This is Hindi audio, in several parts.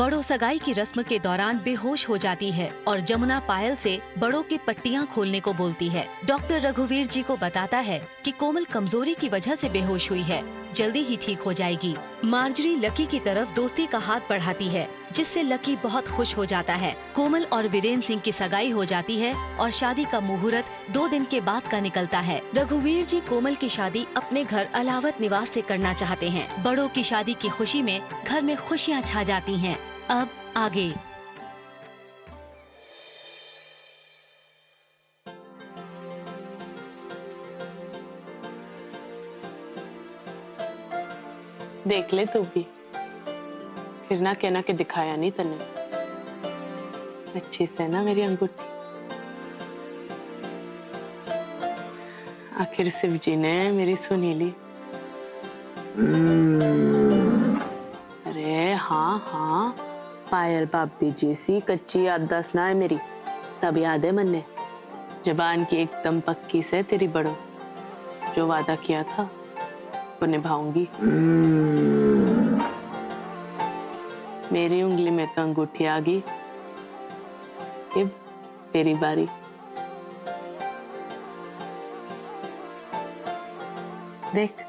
बड़ों सगाई की रस्म के दौरान बेहोश हो जाती है और जमुना पायल से बड़ों की पट्टियां खोलने को बोलती है। डॉक्टर रघुवीर जी को बताता है कि कोमल कमजोरी की वजह से बेहोश हुई है, जल्दी ही ठीक हो जाएगी। मार्जरी लकी की तरफ दोस्ती का हाथ बढ़ाती है, जिससे लकी बहुत खुश हो जाता है। कोमल और वीरेंद्र सिंह की सगाई हो जाती है और शादी का मुहूर्त 2 दिन के बाद का निकलता है। रघुवीर जी कोमल की शादी अपने घर अलावत निवास से करना चाहते हैं। बड़ों की शादी की खुशी में घर में खुशियाँ छा जाती हैं। अब आगे। देख ले तू भी, फिर ना कहना कि दिखाया नहीं तने। अच्छी से ना मेरी अंगूठी। आखिर शिव जी ने मेरी सुनी ली। अरे हाँ हाँ, पायल भाभी जी सी कच्ची याददाश्त ना है मेरी, सब याद है मन ने। जबान की एकदम पक्की से तेरी बड़ो, जो वादा किया था वो निभाऊंगी। मेरी उंगली में तो अंगूठी आ गई, अब तेरी बारी। देख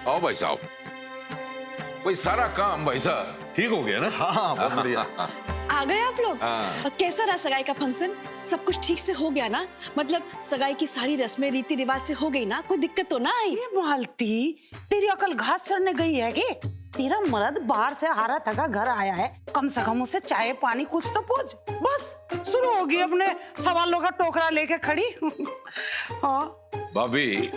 आओ भाई साहब, भाई सारा काम भाई साहब ठीक हो गया ना? हाँ बहुत बढ़िया। आ गए आप लोग? हाँ। कैसा रहा सगाई का फंक्शन? सब कुछ ठीक से हो गया ना? मतलब सगाई की सारी रस्में रीति रिवाज से हो गई ना? कोई दिक्कत तो ना आई? ये मालती, तेरी अकल घास चढ़ने गई है कि? तेरा मर्द बाहर से हारा थका घर आया है, कम से कम उसे चाय पानी कुछ तो पूछ। बस शुरू होगी अपने सवालों का टोकरा लेके खड़ी। हाँ भाभी,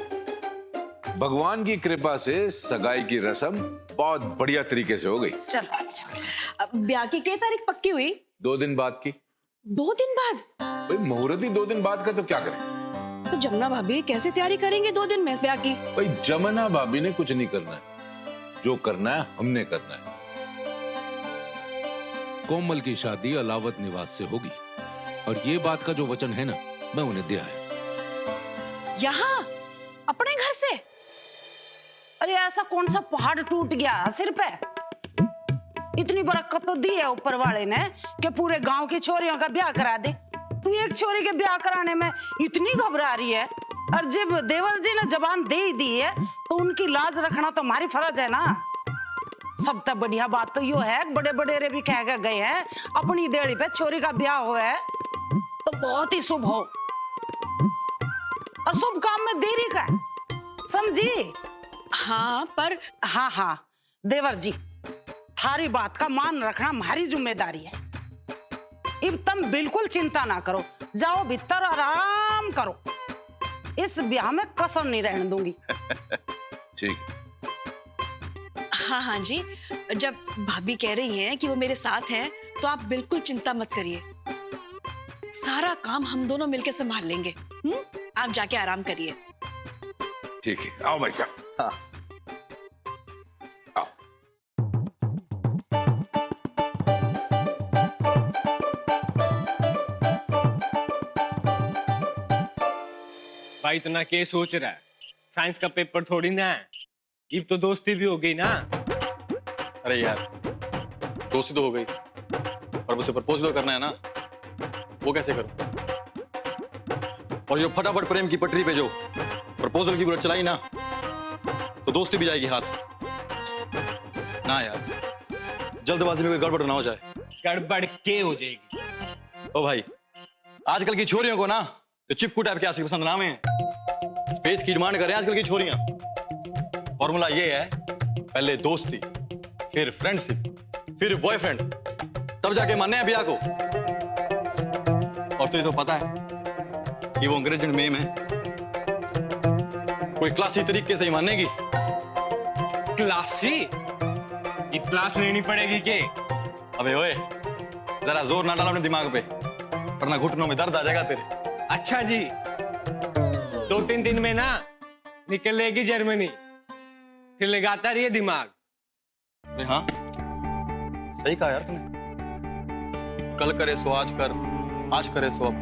भगवान की कृपा से सगाई की रस्म बहुत बढ़िया तरीके से हो गई। चलो अच्छा। ब्याह की क्या तारीख पक्की हुई? 2 दिन बाद की। 2 दिन बाद? भाई मुहूर्त ही 2 दिन बाद का, तो क्या करें? तो जमुना भाभी कैसे तैयारी करेंगे 2 दिन में ब्याह की? भाई जमुना भाभी ने कुछ नहीं करना है, जो करना है हमने करना है। कोमल की शादी अलावत निवास से होगी और ये बात का जो वचन है ना, मैं उन्हें दिया है। यहाँ अपने घर से? अरे ऐसा कौन सा पहाड़ टूट गया सिर पे? इतनी बरकत तो दी है ऊपर वाले ने कि पूरे गांव की छोरियों का ब्याह करा दे। तू एक छोरी के ब्याह कराने में इतनी घबरा रही है, और जब देवर जी ने जबान दे ही दी है तो उनकी लाज रखना तो हमारी फर्ज है ना। सब तक बढ़िया बात तो यो है, बड़े बड़े रे भी कह के गए हैं अपनी देड़ी पे छोरी का ब्याह हो है तो बहुत ही शुभ हो, और शुभ काम में देरी का है, समझी? हाँ पर हाँ हाँ देवर जी, थारी बात का मान रखना हमारी जिम्मेदारी है। अब तुम बिल्कुल चिंता ना करो, जाओ भीतर आराम करो, इस ब्याह में कसर नहीं रहने दूंगी। ठीक। हाँ हाँ जी, जब भाभी कह रही हैं कि वो मेरे साथ हैं तो आप बिल्कुल चिंता मत करिए, सारा काम हम दोनों मिलकर संभाल लेंगे। आप जाके आराम करिए। ठीक है, आओ भाई साहब। हाँ। आओ। भाई इतना क्या सोच रहा है? साइंस का पेपर थोड़ी ना है, अब तो दोस्ती भी हो गई ना। अरे यार, दोस्ती तो हो गई, और उसे प्रपोज करना है ना, वो कैसे करूं? और जो फटाफट प्रेम की पटरी पे जो प्रपोजल की बुलेट चलाई ना, तो दोस्ती भी जाएगी हाथ से ना यार। जल्दबाजी में कोई गड़बड़ ना हो जाए। गड़बड़ के हो जाएगी? ओ भाई, आजकल की छोरियों को ना तो चिपकू टाइप के आशिक पसंद नाम है, स्पेस की डिमांड करें आजकल की छोरियां। फॉर्मूला ये है, पहले दोस्ती, फिर फ्रेंडशिप, फिर बॉयफ्रेंड, तब जाके मानने हैं ब्याह को। और तुझे तो पता है कि वो अंग्रेजन मेम है, कोई क्लासी तरीके से ही मानेगी। क्लासी? ये क्लास लेनी पड़ेगी के? अबे ओए, जरा जोर ना डाल अपने दिमाग पे, वरना घुटनों में दर्द आ जाएगा तेरे। अच्छा जी, 2-3 दिन में ना निकल लेगी जर्मनी, फिर लगाता रहिए दिमाग। अरे हाँ, सही कहा यार तूने। कल करे सो आज कर, आज करे सो अब।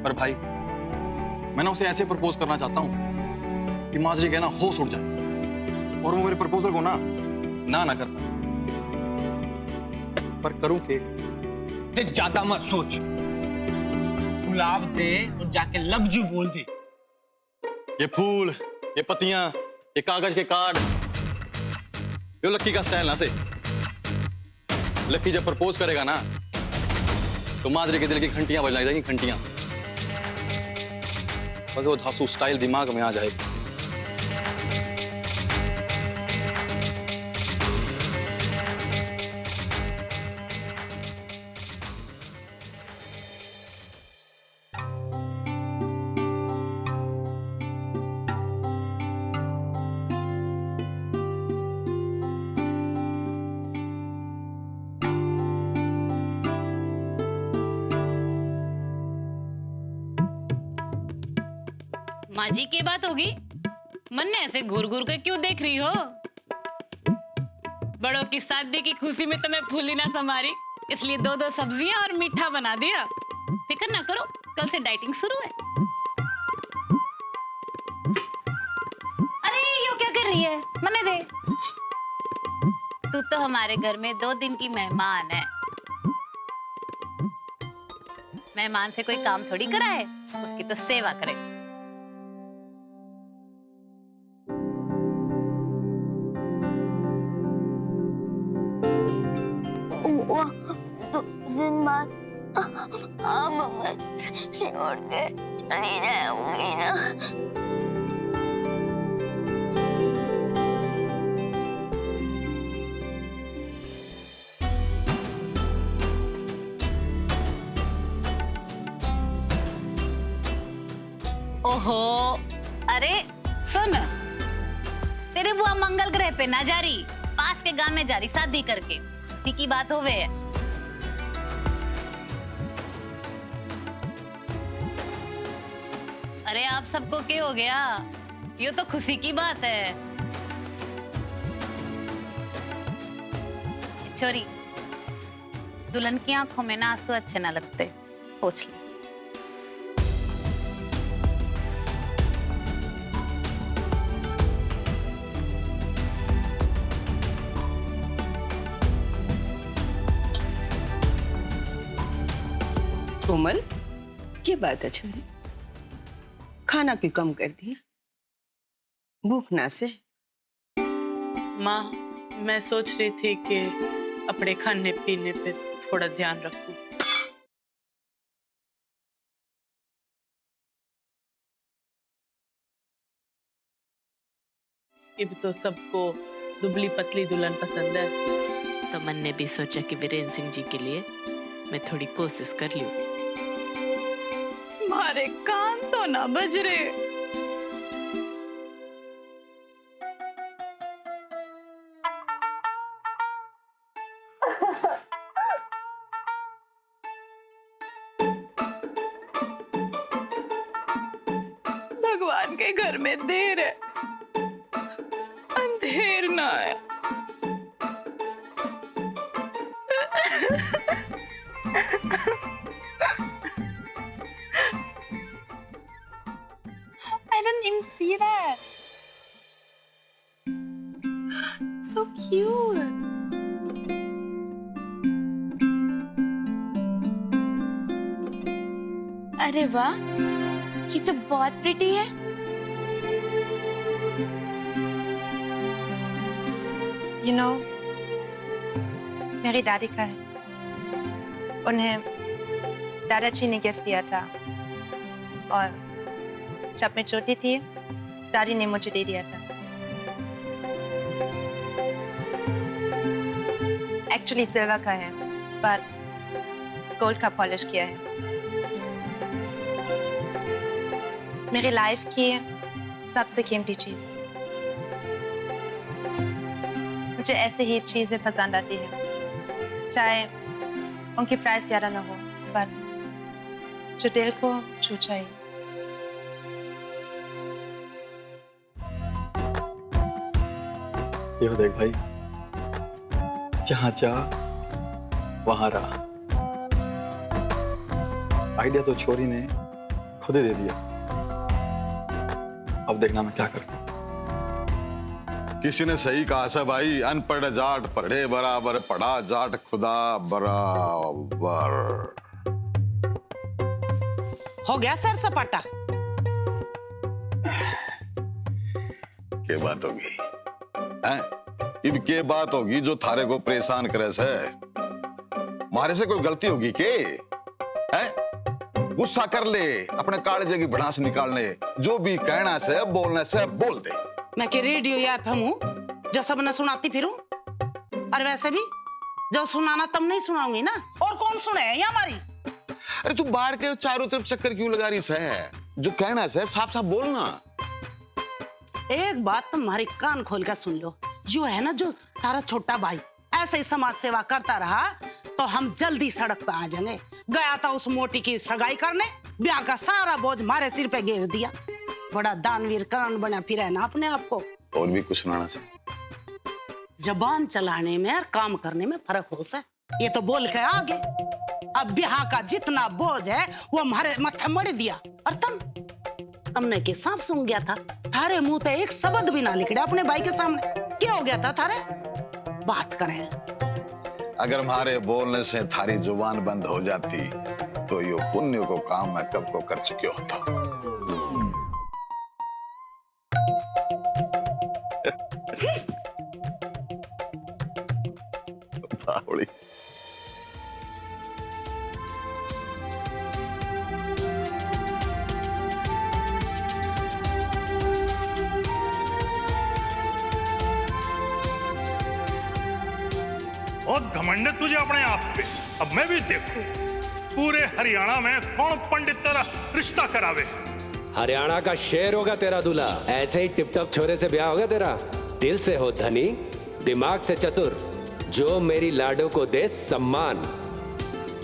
पर भाई, मैं ना उसे ऐसे प्रपोज करना चाहता हूँ कि माजरी के ना होश उड़ जाए और वो मेरे प्रपोजल को ना कर पाए। पर करूं के? देख, ज्यादा मत सोच, गुलाब दे और जाके लफ्जू बोल दे। ये फूल, ये पत्तियां, ये कागज के कार्ड, ये लक्की का स्टाइल ना से। लक्की जब प्रपोज करेगा ना तो माजरी के दिल की घंटियां बजने जाएंगी, घंटियां। बस वो धांसू स्टाइल दिमाग में आ जाएगा। माँ जी की बात होगी? मन ने ऐसे घूर घूर कर क्यों देख रही हो? बड़ों की शादी की खुशी में तो मैं फूली ना संभारी, इसलिए 2-2 सब्जियां और मीठा बना दिया। फिक्र ना करो, कल से डाइटिंग शुरू है। अरे यो क्या कर रही है? मने दे। तू तो हमारे घर में 2 दिन की मेहमान है। मेहमान से कोई काम थोड़ी कराए, उसकी तो सेवा करे। मम्मा छोड़ के चली जाऊंगी ना। ओहो, अरे सुन, तेरे बुआ मंगल ग्रह पे ना जा रही, पास के गांव में जा रही शादी करके। इसी की बात होवे है। अरे आप सबको क्या हो गया? ये तो खुशी की बात है। छोरी, दुल्हन की आंखों में ना आंसू अच्छे ना लगते, पोंछ ले। कोमल, क्या बात है छोरी? खाना क्यों कम कर दिया? भूख ना से? माँ, मैं सोच रही थी कि अपने खाने पीने पे थोड़ा ध्यान रखूं। अब तो सबको दुबली पतली दुल्हन पसंद है, तो मन ने भी सोचा कि वीरेंद्र सिंह जी के लिए मैं थोड़ी कोशिश कर लूं। मारे कान तो ना बज रहे। भगवान के घर में देर है, अंधेर ना है। I didn't even see that. So cute. अरे वाह, ये तो बहुत प्रिटी है। You know, मेरी दादी का है। उन्हें दादाजी ने गिफ्ट दिया था और जब मैं छोटी थी दादी ने मुझे दे दिया था। एक्चुअली सिल्वर का है पर गोल्ड का पॉलिश किया है। मेरी लाइफ की सबसे कीमती चीज। मुझे ऐसे ही चीजें पसंद आती है, चाहे उनकी प्राइस ज्यादा ना हो, पर जो दिल को छू जाए। ये देख भाई, जहां चाह वहां रहा। आइडिया तो छोरी ने खुद ही दे दिया, अब देखना मैं क्या करता हूं। किसी ने सही कहा था भाई, अनपढ़ जाट पढ़े बराबर, पढ़ा जाट खुदा बराबर। हो गया सर सपाटा। के बात होगी हैं? इब के बात होगी जो थारे को परेशान करे से? मारे से कोई गलती होगी के? हैं? गुस्सा कर ले, अपने कालजे की भड़ास निकालने, जो भी कहना से बोलने से बोल दे। मैं के रेडियो या एफएम हूँ जो सब न सुनाती फिरूं? और वैसे भी जो सुनाना तुम नहीं सुनाऊंगी ना, और कौन सुने ये हमारी? अरे तू बाहर के चारों तरफ चक्कर क्यों लगा रही है? जो कहना है साफ साफ बोलना। एक बात तुम्हारी कान खोल कर सुन लो, जो है ना, जो तारा छोटा भाई ऐसे ही समाज सेवा करता रहा तो हम जल्दी सड़क पे आ जाएंगे। गया था उस मोटी की सगाई करने, ब्याह का सारा बोझ मारे सिर पे घेर दिया। बड़ा दानवीर करण बना फिर है ना अपने आप को। और भी कुछ सुनाना से? जबान चलाने में और काम करने में फर्क हो सा, ये तो बोल के आगे। अब ब्याह का जितना बोझ है वो हमारे माथे मड़ दिया, और तुमने के सांप सूंघ गया था। थारे मुंह पे एक शब्द भी ना निकले अपने भाई के सामने। क्या हो गया था थारे? बात करें। अगर हमारे बोलने से थारी जुबान बंद हो जाती तो यो पुण्य को काम मैं कब को कर चुके होता। बावड़ी। बहुत घमंड है तुझे अपने आप पे। अब मैं भी देखूं पूरे हरियाणा में कौन पंडित तेरा रिश्ता करावे। हरियाणा का शेर होगा तेरा दूल्हा। ऐसे ही टिप टॉप छोरे से ब्याह होगा तेरा। दिल से हो धनी, दिमाग से चतुर, जो मेरी लाडो को दे सम्मान,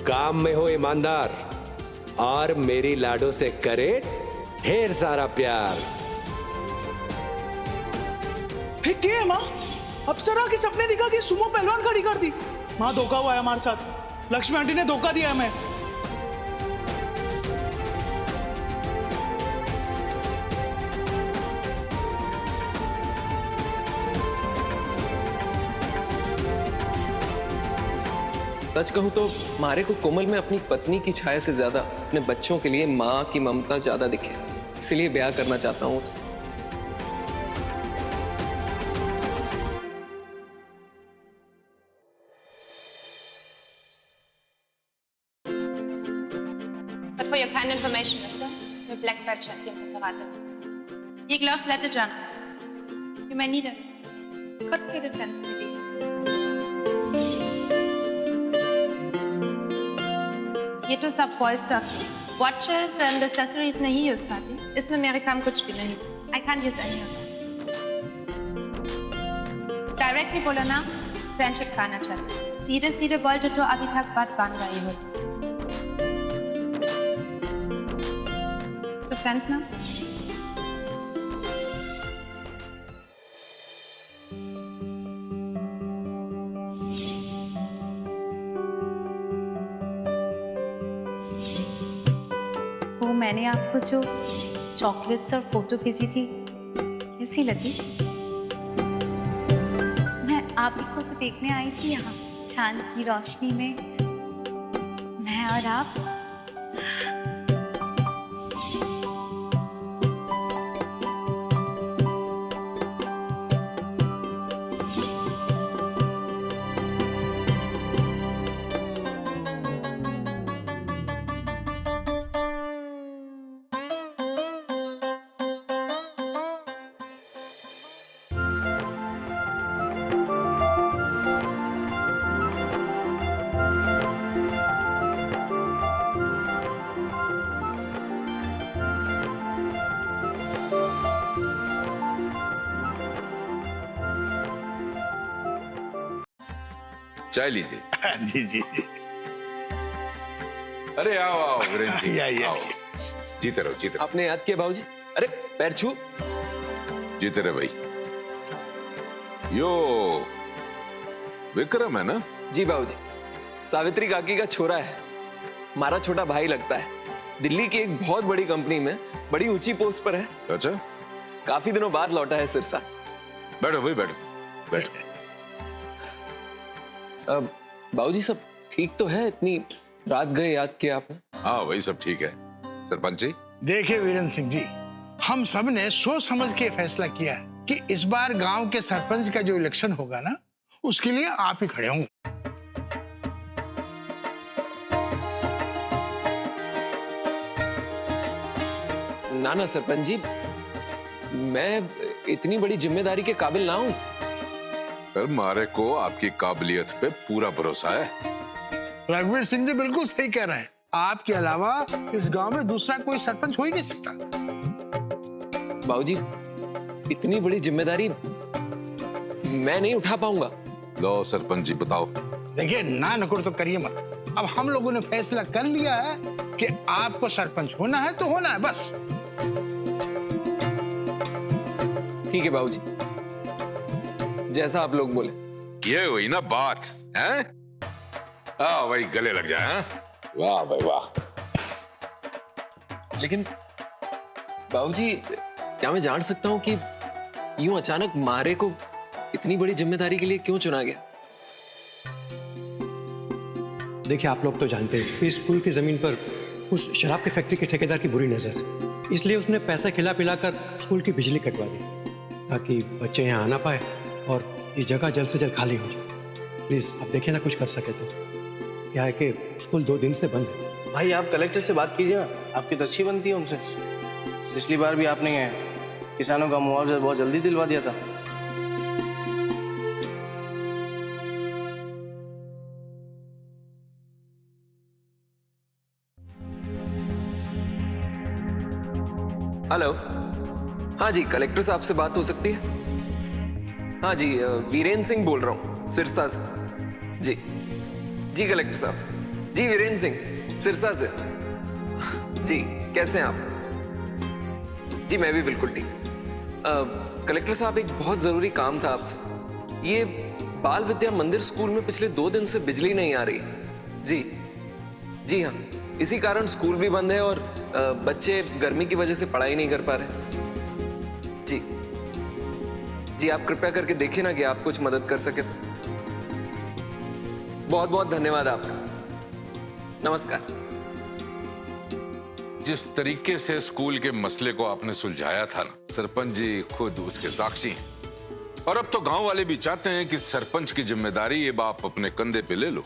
काम में हो ईमानदार, और मेरी लाडो से करे ढेर सारा प्यार। क्या माँ, अप्सरा के सपने दिखा के सुमो पहलवान खड़ी कर दी। माँ धोखा हुआ है हमारे साथ, लक्ष्मी आंटी ने धोखा दिया हमें। सच कहूं तो मारे को कोमल में अपनी पत्नी की छाया से ज्यादा अपने बच्चों के लिए माँ की ममता ज्यादा दिखे, इसलिए ब्याह करना चाहता हूँ उससे। But for your kind information, mister, we're black belt champion for karate. Ye gloves let it run. You may need it. खुद के डिफेंस के लिए। ये तो सब बॉय स्टफ है। Watches and accessories नहीं यूज करती। इसमें मेरे काम कुछ भी नहीं। I can't use any of them. Directly बोलो ना, फ्रेंडशिप खाना चाहते। सीधे सीधे बोलते तो अभी तक बात बन गई होती। So friends now? वो मैंने आपको जो चॉकलेट्स और फोटो भेजी थी, कैसी लगी? मैं आप ही को तो देखने आई थी यहाँ चांद की रोशनी में, मैं और आप। चाय लीजिए। जी जी। अरे आओ आओ वीरेंद्र जी, आइए। आओ। जीते रहो जीते रहो। आपने याद किया बाबूजी? अरे पैर छू। जीते रहे भाई। यो विक्रम है ना? जी बाबूजी, सावित्री काकी का छोरा है, हमारा छोटा भाई लगता है। दिल्ली की एक बहुत बड़ी कंपनी में बड़ी ऊंची पोस्ट पर है। अच्छा, काफी दिनों बाद लौटा है सिरसा। बैठो भाई बैठो बैठो। बाबूजी सब ठीक तो है? इतनी रात गए याद किया आपने? हाँ भाई सब ठीक है। सरपंच जी, देखिए वीरेंद्र सिंह जी, हम सब ने सोच समझ के फैसला किया है कि इस बार गांव के सरपंच का जो इलेक्शन होगा ना, उसके लिए आप ही खड़े होंगे। ना ना सरपंच जी, मैं इतनी बड़ी जिम्मेदारी के काबिल ना हूं। पर मारे को आपकी काबिलियत पे पूरा भरोसा है। रघुवीर सिंह जी बिल्कुल सही कह रहे हैं। आपके अलावा इस गांव में दूसरा कोई सरपंच हो ही नहीं सकता। बाबूजी, इतनी बड़ी जिम्मेदारी मैं नहीं उठा पाऊंगा। लो सरपंच जी बताओ। देखिए ना नुकुर तो करिए मत। अब हम लोगों ने फैसला कर लिया है कि आपको सरपंच होना है तो होना है, बस। ठीक है बाबूजी, जैसा आप लोग बोले। ये हुई ना बात है? हाँ भाई गले लग जाए। हाँ? वाह भाई वाह। लेकिन बाबूजी, क्या मैं जान सकता हूं कि यूं अचानक मारे को इतनी बड़ी जिम्मेदारी के लिए क्यों चुना गया? देखिए, आप लोग तो जानते हैं कि स्कूल की जमीन पर उस शराब की फैक्ट्री के ठेकेदार की बुरी नजर, इसलिए उसने पैसा खिला पिलाकर स्कूल की बिजली कटवा दी ताकि बच्चे यहाँ आना पाए और ये जगह जल्द से जल्द खाली हो जाए। प्लीज आप देखिए ना, कुछ कर सके तो। क्या है कि स्कूल 2 दिन से बंद है। भाई आप कलेक्टर से बात कीजिए ना, आपकी तो अच्छी बनती है उनसे। पिछली बार भी आपने किसानों का मुआवजा बहुत जल्दी दिलवा दिया था। हेलो, हाँ जी, कलेक्टर साहब से बात हो सकती है? हाँ जी, वीरेंद्र सिंह बोल रहा हूँ सिरसा से। जी जी कलेक्टर साहब, जी वीरेंद्र सिंह सिरसा से। जी कैसे हैं आप? जी मैं भी बिल्कुल ठीक। कलेक्टर साहब, एक बहुत जरूरी काम था आपसे। ये बाल विद्या मंदिर स्कूल में पिछले 2 दिन से बिजली नहीं आ रही। जी जी हाँ, इसी कारण स्कूल भी बंद है और बच्चे गर्मी की वजह से पढ़ाई नहीं कर पा रहे। जी जी, आप कृपया करके देखिए ना कि आप कुछ मदद कर सके तो। बहुत बहुत धन्यवाद आपका। नमस्कार। जिस तरीके से स्कूल के मसले को आपने सुलझाया था ना, सरपंच जी खुद उसके साक्षी हैं। और अब तो गांव वाले भी चाहते हैं कि सरपंच की जिम्मेदारी अब आप अपने कंधे पे ले लो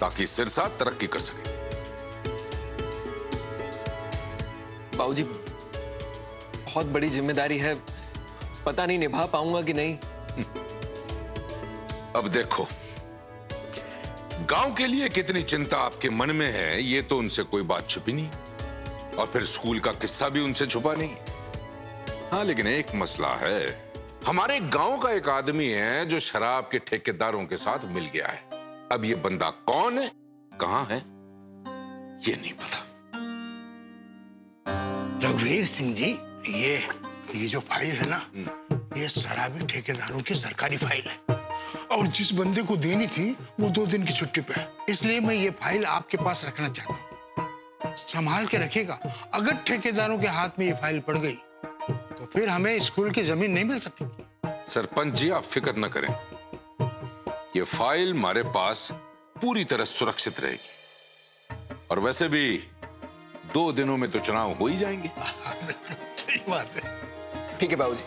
ताकि सिरसा तरक्की कर सके। बाबूजी, बहुत बड़ी जिम्मेदारी है, पता नहीं निभा पाऊंगा कि नहीं। अब देखो, गांव के लिए कितनी चिंता आपके मन में है ये तो उनसे कोई बात छुपी नहीं, और फिर स्कूल का किस्सा भी उनसे छुपा नहीं। हाँ, लेकिन एक मसला है। हमारे गांव का एक आदमी है जो शराब के ठेकेदारों के साथ मिल गया है। अब ये बंदा कौन है, कहां है, ये नहीं पता। रघुवीर सिंह जी, ये जो फाइल है ना, ये शराबी ठेकेदारों की सरकारी फाइल है और जिस बंदे को देनी थी वो 2 दिन की छुट्टी पे है। इसलिए मैं ये फाइल आपके पास रखना चाहता हूँ, संभाल के रखिएगा। अगर ठेकेदारों के हाथ में ये फाइल पड़ गई तो फिर हमें स्कूल की जमीन नहीं मिल सकेगी। सरपंच जी, आप फिक्र न करें, ये फाइल हमारे पास पूरी तरह सुरक्षित रहेगी। और वैसे भी 2 दिनों में तो चुनाव हो ही जाएंगे। सही बात है। ठीक है बाबूजी,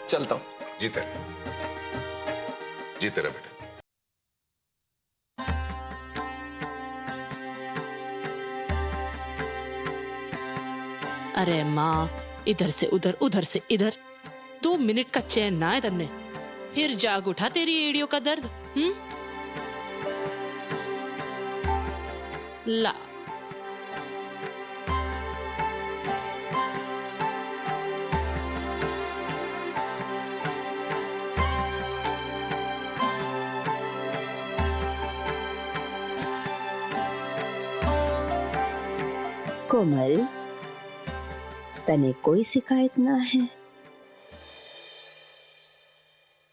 चलता हूं। जीते रहे बेटा। अरे माँ, इधर से उधर, उधर से इधर, 2 मिनट का चैन ना है तन्ने, फिर जाग उठा तेरी एड़ियों का दर्द। ला कोमल, तने कोई शिकायत ना है?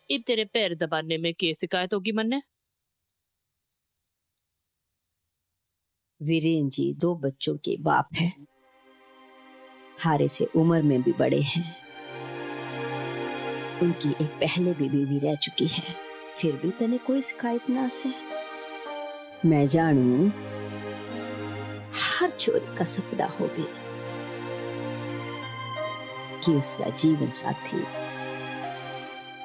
इब तेरे पैर दबाने में क्या शिकायत होगी मन्ने? वीरेन जी 2 बच्चों के बाप हैं, हारे से उम्र में भी बड़े हैं। उनकी एक पहले भी बीवी रह चुकी है, फिर भी तने कोई शिकायत ना से? मैं जानू हर छोरी का सपना होवे कि उसका जीवन साथी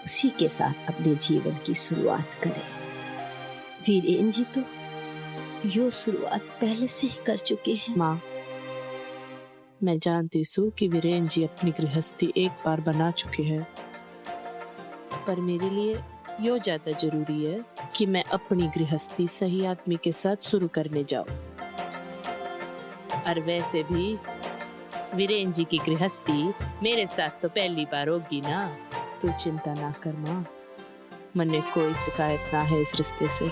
उसी के साथ अपने जीवन की शुरुआत करे। वीरेन जी तो यो शुरुआत पहले से ही कर चुके हैं। माँ, मैं जानती हूँ कि वीरेन जी अपनी गृहस्थी एक बार बना चुके हैं, पर मेरे लिए यो ज्यादा जरूरी है कि मैं अपनी गृहस्थी सही आदमी के साथ शुरू करने जाऊं। और वैसे भी वीरेन जी की गृहस्थी मेरे साथ तो पहली बार होगी ना, तू चिंता ना कर माँ, मन्ने कोई शिकायत ना है इस रिश्ते से।